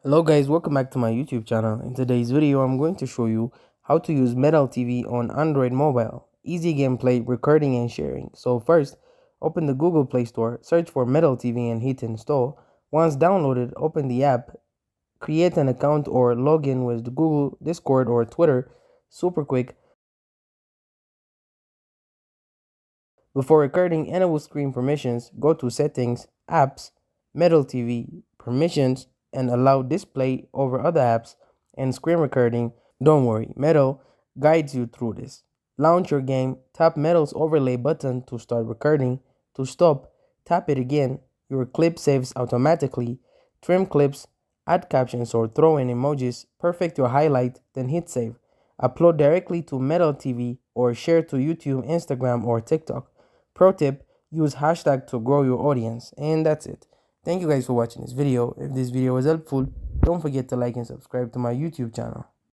Hello guys, welcome back to my YouTube channel. In today's video, I'm going to show you how to use Metal TV on Android mobile. Easy gameplay, recording and sharing. So first, open the Google Play Store, search for Metal TV and hit install. Once downloaded, open the app, create an account or log in with Google, Discord or Twitter. Super quick. Before recording, enable screen permissions, go to settings, apps, Metal TV, permissions, and allow display over other apps and screen recording. Don't worry, Metal guides you through this. Launch your game, tap Metal's overlay button to start recording. To stop, tap it again. Your clip saves automatically. Trim clips, add captions or throw in emojis, perfect your highlight, then hit save. Upload directly to Metal TV or share to YouTube, Instagram, or TikTok. Pro tip, use hashtag to grow your audience. And that's it. Thank you guys for watching this video. If this video was helpful, don't forget to like and subscribe to my YouTube channel.